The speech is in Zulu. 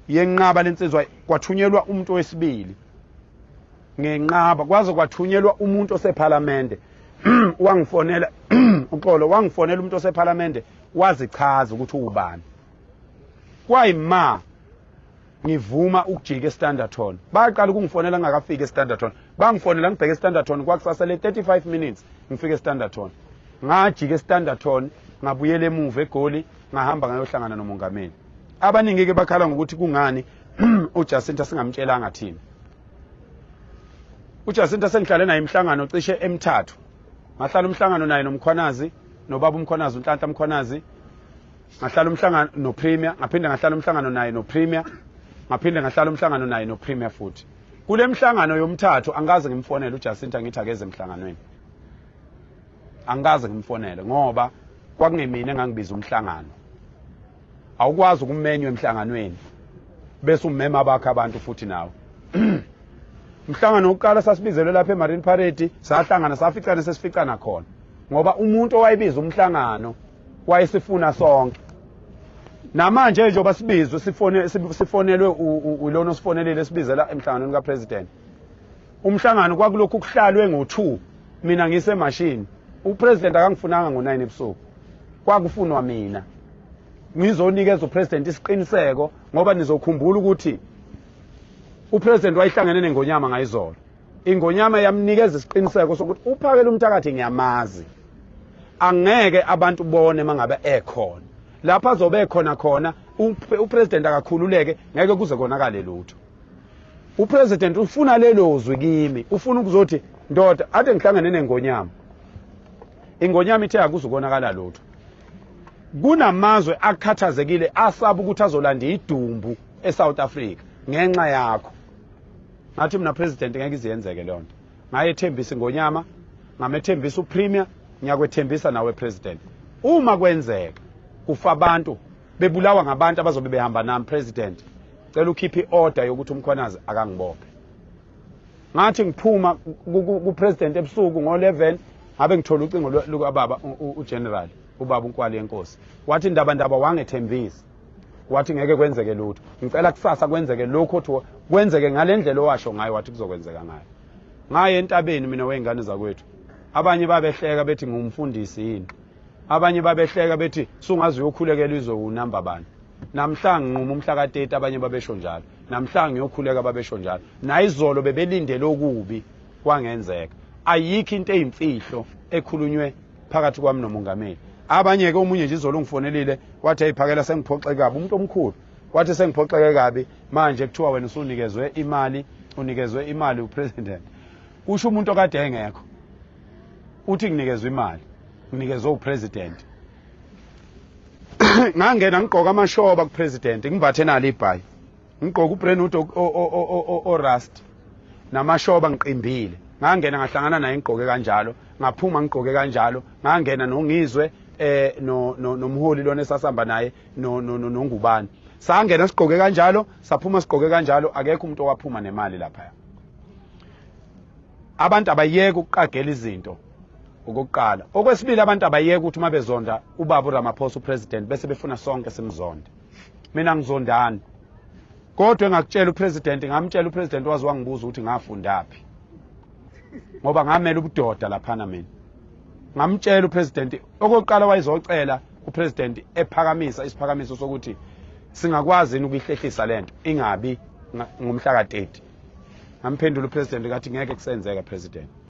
yenqaba lensizwa kwathunyelwa umuntu wesibili ngenqaba kwaze kwathunyelwa umuntu osephalamende wangifonela uxolo wangifonela umuntu osephalamende wazichaza ukuthi ubani kwayima ngivuma ukujika eStanderton baqala ukungifonela ngakafika eStanderton bangifonela ngibheke eStanderton kwakusasele 35 minutes ngifike eStanderton ngajika eStanderton ngabuyela emuva eGoli ngahamba ngayohlangana nomongameli abaningi ke bakhala ngokuthi kungani uJacinta singamtshelanga thina uJacinta sengihlale naye imhlangano cishe emithathu ngahlala umhlangano naye noMkhwanazi nobaba uMkhwanazi uNhlanhla Mkhwanazi ngahlala umhlangano noPremier ngaphinde ngahlala umhlangano naye noPremier ngaphinde ngahlala umhlangano naye noPremier futhi kule mhlangano yomthathu angaze ngimfonele uJacinta ngithi akeze emhlanganweni angaze ngimfonele ngoba kwakungemina engangibiza umhlangano awukwazi ukumenywa emhlanganweni bese ummema bakhe abantu futhi nawe umhlangano oqala sasibizelwe lapha eMarine Parade sahlangana saficana sesificana khona ngoba umuntu owayebiza umhlangano wayesifuna sonke namanje njengoba sibizwe sifonelwe ulona osifonelele sibizela emhlanganweni kaPresident umhlangano kwakulokhu kuhlalwe ngo2 mina ngisemashini uPresident akangifunanga ngo9 ebusuku kwakufunwa mina ngizonikeza uPresident isiqiniseko ngoba nizokhumbula ukuthi uPresident wayihlangene neNgonyama ngayizolo iNgonyama yamnikeza isiqiniseko sokuthi uphakele umthakathi ngiyamazi angeke abantu bone mangabe ekhona lapha azobe khona uPresident akakhululeke ngeke kuze konakale lutho uPresident ufuna lelozwi kimi ufuna ukuzothi ndoda ade ngihlangene neNgonyama iNgonyama ithe akuzukonakala lutho kunamazwe akhathazekile asaba ukuthi azolanda idumbu eSouth Africa ngenxa yakho ngathi mina President ngeke iziyenzeke le nto ngayethembisa iNgonyama ngamethembisa uPremier ngiyakwethembisa nawe President uma kwenzeka kufa abantu bebulawa ngabantu abazobe behamba nami President cela ukhiphe iorder yokuthi uMkhwanazi akangibophe ngathi ngiphuma kuPresident ebusuku ngo11 ngabe ngithola ucingo lukababa uGeneral ubaba uNkwali yenkosi wathi ndaba wangethembisa wathi ngeke kwenzeke lutho ngicela kusasa kwenzeke lokho othi kwenzeke ngalendlela owasho ngayo wathi kuzokwenzeka ngayo ngaye entabeni mina wengane zakwethu abanye babehleka bethi ngumfundisi yini abanye babehleka bethi sungazi uyokhulekela izwe unamba bani namhlanje nquma umhla ka30 abanye babesho njalo namhlanje ngiyokhuleka babesho njalo nayizolo bebelindele okubi kwangenzeka ayikho into eyimfihlo ekhulunywe phakathi kwami nomongameli abanye ke omunye nje izolo ngifonelile wathi ayiphakela sengiphoxeke kabi umuntu omkhulu wathi sengiphoxeke kabi manje kuthiwa wena usunikezwe imali uPresident usho umuntu okade engekho uthi nginikezwe imali nginikezwe uPresident ngangena ngigqoka amashoba kuPresident ngimbathe nalo ibhayi ngigqoka uBrand oRust namashoba ngiqimbile ngangena ngahlangana naye ngigqoke kanjalo ngaphuma ngigqoke kanjalo ngangena nongizwe nomholi lona esasihamba naye noNgubane sangena sigqoke kanjalo saphuma sigqoke kanjalo akekho umuntu owaphuma nemali lapha abantu abayeke ukuqagela izinto okokuqala okwesibili abantu abayeke ukuthi mabezonda ubaba uRamaphosa uPresident bese befuna sonke simzonde mina ngizondani kodwa engakutshela uPresident ngamtshela uPresident wazi wangibuza ukuthi ngafundaphi ngoba ngamela ubudoda lapha na mina ngamtshela uPresident okokuqala wayezocela uPresident ephakamisa isiphakamiso sokuthi singakwazi ukuyihlehlisa lento ingabi ngomhla ka30 ngamphendula uPresident ngathi ngeke kusenzeka President